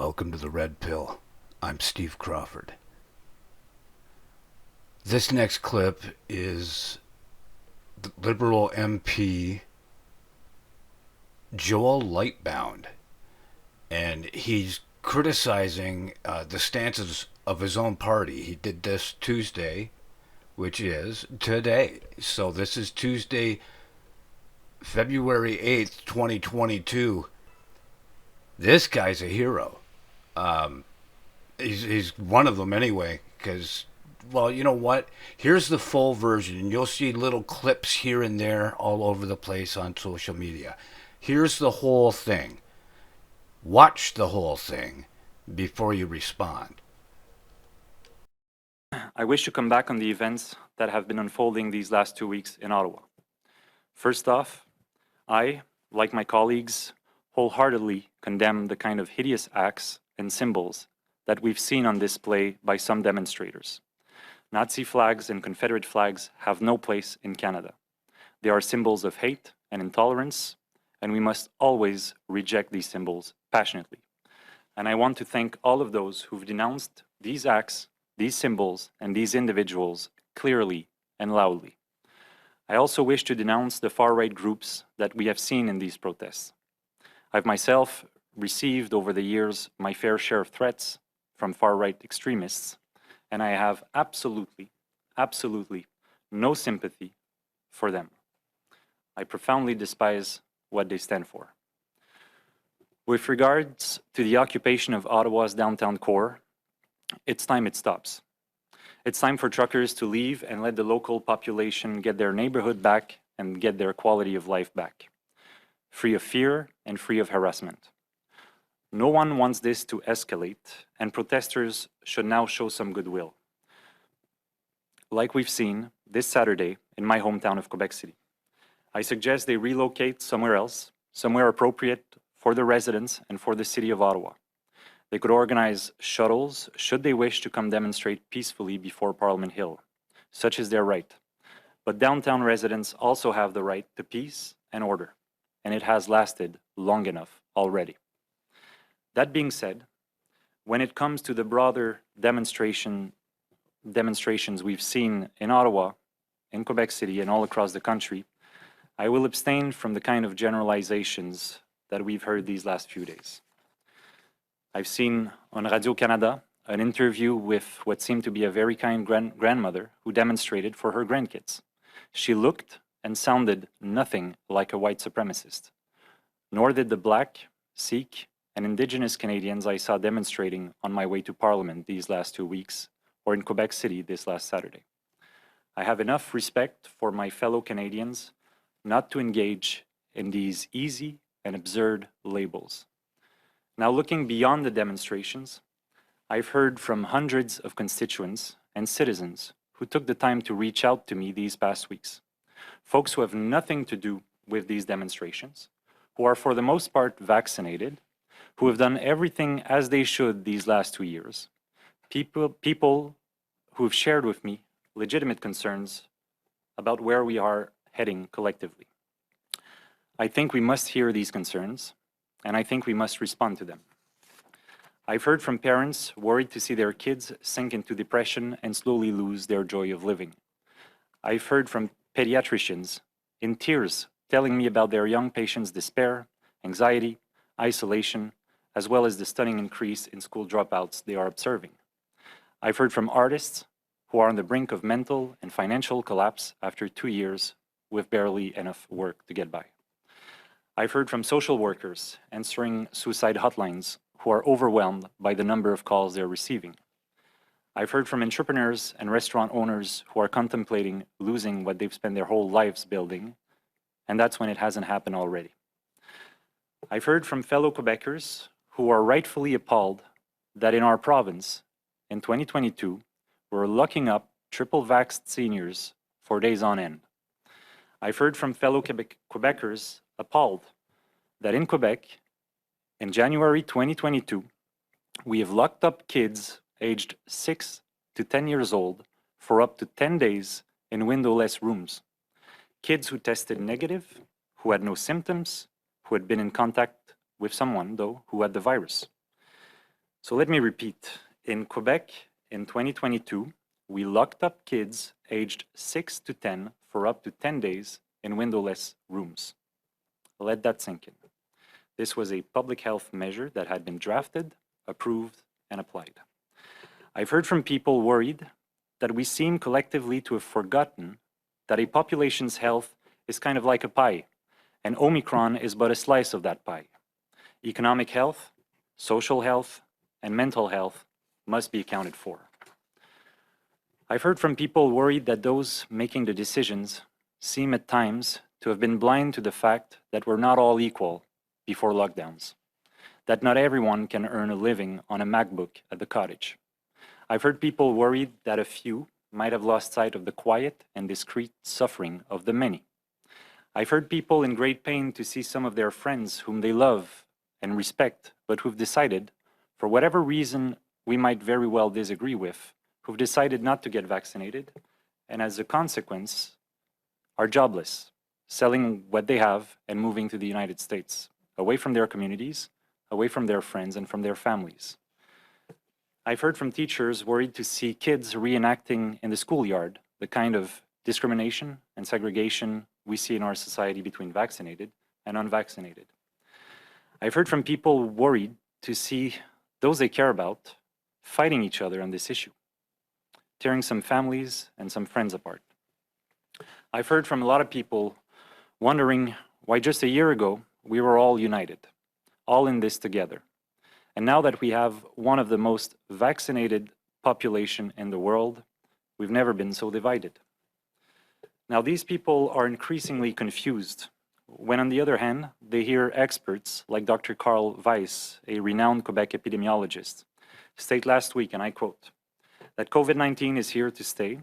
Welcome to the Red Pill. I'm Steve Crawford. This next clip is the Liberal MP Joel Lightbound, and he's criticizing the stances of his own party. He did this Tuesday, which is today. So this is Tuesday, February 8th, 2022. This guy's a hero. He's one of them anyway, because, well, you know what? Here's the full version. You'll see little clips here and there all over the place on social media. Here's the whole thing. Watch the whole thing before you respond. I wish to come back on the events that have been unfolding these last 2 weeks in Ottawa. First off, I, like my colleagues, wholeheartedly condemn the kind of hideous acts and symbols that we've seen on display by some demonstrators. Nazi flags and Confederate flags have no place in Canada. They are symbols of hate and intolerance, and we must always reject these symbols passionately. And I want to thank all of those who've denounced these acts, these symbols, and these individuals clearly and loudly. I also wish to denounce the far-right groups that we have seen in these protests. I've myself received over the years my fair share of threats from far-right extremists, and I have absolutely no sympathy for them. I profoundly despise what they stand for. With regards to the occupation of Ottawa's downtown core, it's time it stops. It's time for truckers to leave and let the local population get their neighborhood back and get their quality of life back, free of fear and free of harassment. No one wants this to escalate, and protesters should now show some goodwill, like we've seen this Saturday in my hometown of Quebec City. I suggest they relocate somewhere else, somewhere appropriate for the residents and for the city of Ottawa. They could organize shuttles should they wish to come demonstrate peacefully before Parliament Hill. Such is their right. But downtown residents also have the right to peace and order, and it has lasted long enough already. That being said, when it comes to the broader demonstrations we've seen in Ottawa, in Quebec City, and all across the country, I will abstain from the kind of generalizations that we've heard these last few days. I've seen on Radio-Canada an interview with what seemed to be a very kind grandmother who demonstrated for her grandkids. She looked and sounded nothing like a white supremacist, nor did the Black, Sikh, and Indigenous Canadians I saw demonstrating on my way to Parliament these last 2 weeks, or in Quebec City this last Saturday. I have enough respect for my fellow Canadians not to engage in these easy and absurd labels. Now, looking beyond the demonstrations, I've heard from hundreds of constituents and citizens who took the time to reach out to me these past weeks. Folks who have nothing to do with these demonstrations, who are for the most part vaccinated, who have done everything as they should these last 2 years. People who have shared with me legitimate concerns about where we are heading collectively. I think we must hear these concerns, and I think we must respond to them. I've heard from parents worried to see their kids sink into depression and slowly lose their joy of living. I've heard from pediatricians in tears telling me about their young patients' despair, anxiety, isolation, as well as the stunning increase in school dropouts they are observing. I've heard from artists who are on the brink of mental and financial collapse after 2 years with barely enough work to get by. I've heard from social workers answering suicide hotlines who are overwhelmed by the number of calls they're receiving. I've heard from entrepreneurs and restaurant owners who are contemplating losing what they've spent their whole lives building, and that's when it hasn't happened already. I've heard from fellow Quebecers who are rightfully appalled that in our province, in 2022, we're locking up triple-vaxxed seniors for days on end. I've heard from fellow Quebecers appalled that in Quebec, in January 2022, we have locked up kids aged 6 to 10 years old for up to 10 days in windowless rooms. Kids who tested negative, who had no symptoms, who had been in contact with someone, though, who had the virus. So let me repeat. In Quebec, in 2022, we locked up kids aged 6 to 10 for up to 10 days in windowless rooms. Let that sink in. This was a public health measure that had been drafted, approved, and applied. I've heard from people worried that we seem collectively to have forgotten that a population's health is kind of like a pie, and Omicron is but a slice of that pie. Economic health, social health, and mental health must be accounted for. I've heard from people worried that those making the decisions seem at times to have been blind to the fact that we're not all equal before lockdowns, that not everyone can earn a living on a MacBook at the cottage. I've heard people worried that a few might have lost sight of the quiet and discreet suffering of the many. I've heard people in great pain to see some of their friends whom they love and respect, but who've decided, for whatever reason we might very well disagree with, who've decided not to get vaccinated, and as a consequence, are jobless, selling what they have and moving to the United States, away from their communities, away from their friends and from their families. I've heard from teachers worried to see kids reenacting in the schoolyard the kind of discrimination and segregation we see in our society between vaccinated and unvaccinated. I've heard from people worried to see those they care about fighting each other on this issue, tearing some families and some friends apart. I've heard from a lot of people wondering why just a year ago we were all united, all in this together. And now that we have one of the most vaccinated population in the world, we've never been so divided. Now, these people are increasingly confused when, on the other hand, they hear experts like Dr. Carl Weiss, a renowned Quebec epidemiologist, state last week, and I quote, that COVID-19 is here to stay,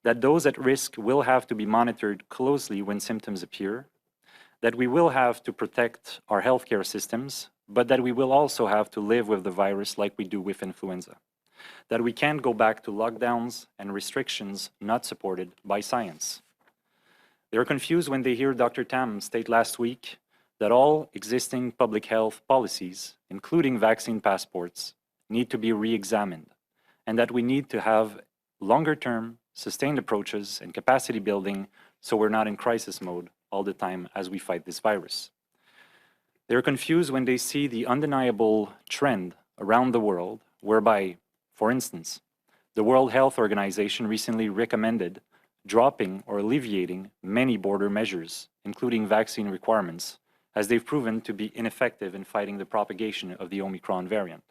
that those at risk will have to be monitored closely when symptoms appear, that we will have to protect our healthcare systems, but that we will also have to live with the virus like we do with influenza, that we can't go back to lockdowns and restrictions not supported by science. They're confused when they hear Dr. Tam state last week that all existing public health policies, including vaccine passports, need to be re-examined, and that we need to have longer-term, sustained approaches and capacity building so we're not in crisis mode all the time as we fight this virus. They're confused when they see the undeniable trend around the world whereby, for instance, the World Health Organization recently recommended dropping or alleviating many border measures, including vaccine requirements, as they've proven to be ineffective in fighting the propagation of the Omicron variant.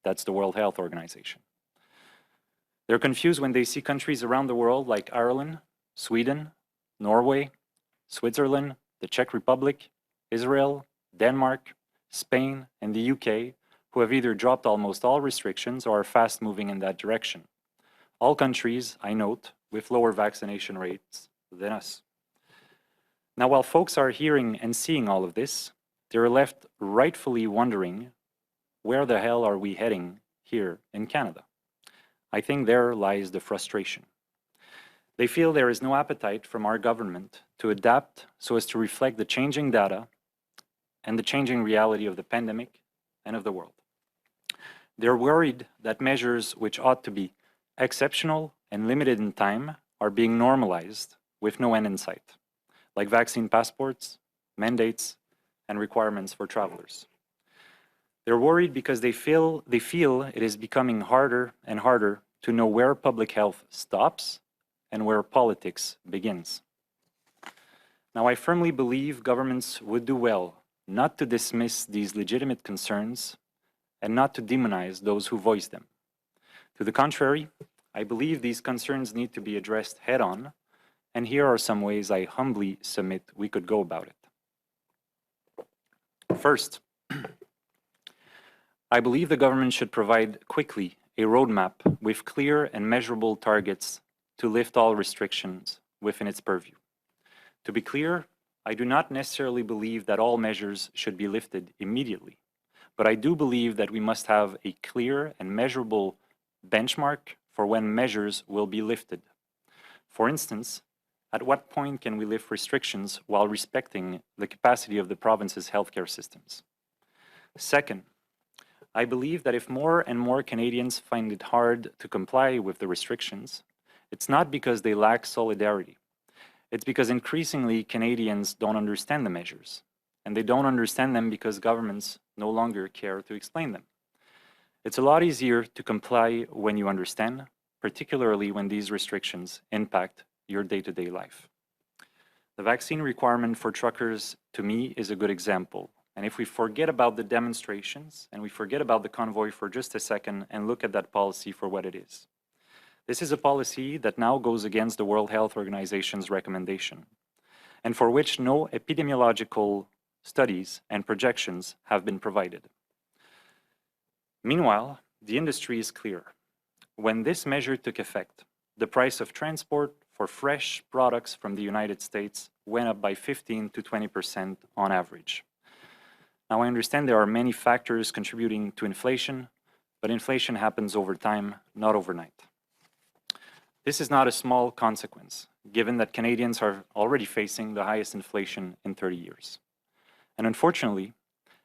That's the World Health Organization. They're confused when they see countries around the world like Ireland, Sweden, Norway, Switzerland, the Czech Republic, Israel, Denmark, Spain, and the UK, who have either dropped almost all restrictions or are fast moving in that direction. All countries, I note, with lower vaccination rates than us. Now, while folks are hearing and seeing all of this, they're left rightfully wondering, where the hell are we heading here in Canada? I think there lies the frustration. They feel there is no appetite from our government to adapt so as to reflect the changing data and the changing reality of the pandemic and of the world. They're worried that measures which ought to be exceptional and limited in time are being normalized with no end in sight, like vaccine passports, mandates, and requirements for travelers. They're worried because they feel it is becoming harder and harder to know where public health stops and where politics begins. Now, I firmly believe governments would do well not to dismiss these legitimate concerns and not to demonize those who voice them. To the contrary, I believe these concerns need to be addressed head-on, and here are some ways I humbly submit we could go about it. First, I believe the government should provide quickly a roadmap with clear and measurable targets to lift all restrictions within its purview. To be clear, I do not necessarily believe that all measures should be lifted immediately, but I do believe that we must have a clear and measurable benchmark for when measures will be lifted. For instance, at what point can we lift restrictions while respecting the capacity of the province's healthcare systems? Second, I believe that if more and more Canadians find it hard to comply with the restrictions, it's not because they lack solidarity. It's because increasingly Canadians don't understand the measures, and they don't understand them because governments no longer care to explain them. It's a lot easier to comply when you understand, particularly when these restrictions impact your day-to-day life. The vaccine requirement for truckers, to me, is a good example. And if we forget about the demonstrations and we forget about the convoy for just a second and look at that policy for what it is. This is a policy that now goes against the World Health Organization's recommendation, and for which no epidemiological studies and projections have been provided. Meanwhile, the industry is clear. When this measure took effect, the price of transport for fresh products from the United States went up by 15 to 20% on average. Now, I understand there are many factors contributing to inflation, but inflation happens over time, not overnight. This is not a small consequence, given that Canadians are already facing the highest inflation in 30 years. And unfortunately,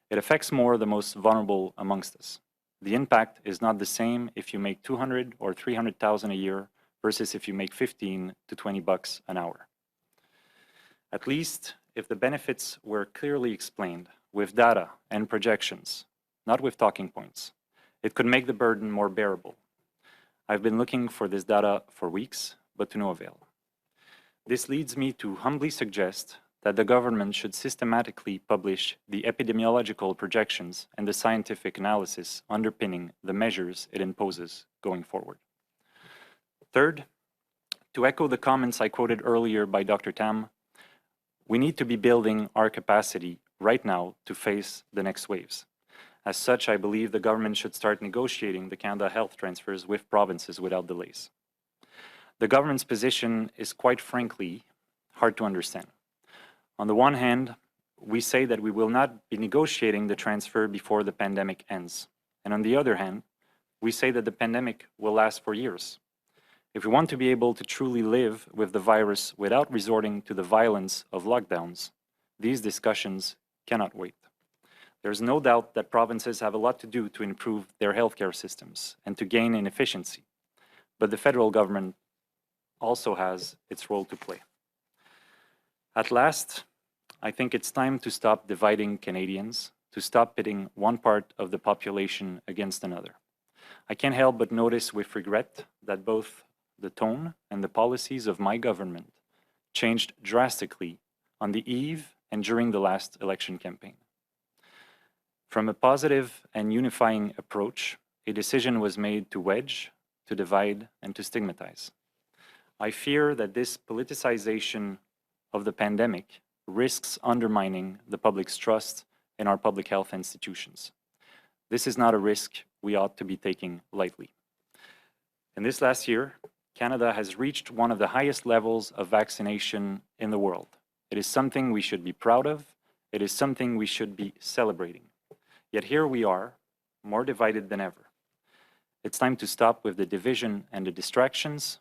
it affects more the most vulnerable amongst us. The impact is not the same if you make $200,000 or $300,000 a year versus if you make 15 to 20 bucks an hour. At least if the benefits were clearly explained with data and projections, not with talking points, it could make the burden more bearable. I've been looking for this data for weeks, but to no avail. This leads me to humbly suggest that the government should systematically publish the epidemiological projections and the scientific analysis underpinning the measures it imposes going forward. Third, to echo the comments I quoted earlier by Dr. Tam, we need to be building our capacity right now to face the next waves. As such, I believe the government should start negotiating the Canada Health transfers with provinces without delays. The government's position is quite frankly hard to understand. On the one hand, we say that we will not be negotiating the transfer before the pandemic ends. And on the other hand, we say that the pandemic will last for years. If we want to be able to truly live with the virus without resorting to the violence of lockdowns, these discussions cannot wait. There's no doubt that provinces have a lot to do to improve their healthcare systems and to gain in efficiency. But the federal government also has its role to play. At last, I think it's time to stop dividing Canadians, to stop pitting one part of the population against another. I can't help but notice with regret that both the tone and the policies of my government changed drastically on the eve and during the last election campaign. From a positive and unifying approach, a decision was made to wedge, to divide, and to stigmatize. I fear that this politicization of the pandemic risks undermining the public's trust in our public health institutions. This is not a risk we ought to be taking lightly. In this last year, Canada has reached one of the highest levels of vaccination in the world. It is something we should be proud of. It is something we should be celebrating. Yet here we are, more divided than ever. It's time to stop with the division and the distractions.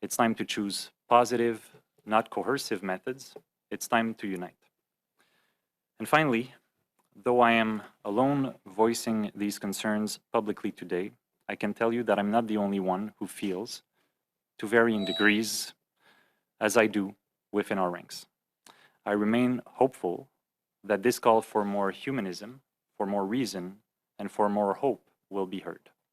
It's time to choose positive, not coercive methods. It's time to unite. And finally, though I am alone voicing these concerns publicly today, I can tell you that I'm not the only one who feels, to varying degrees, as I do within our ranks. I remain hopeful that this call for more humanism, for more reason, and for more hope will be heard.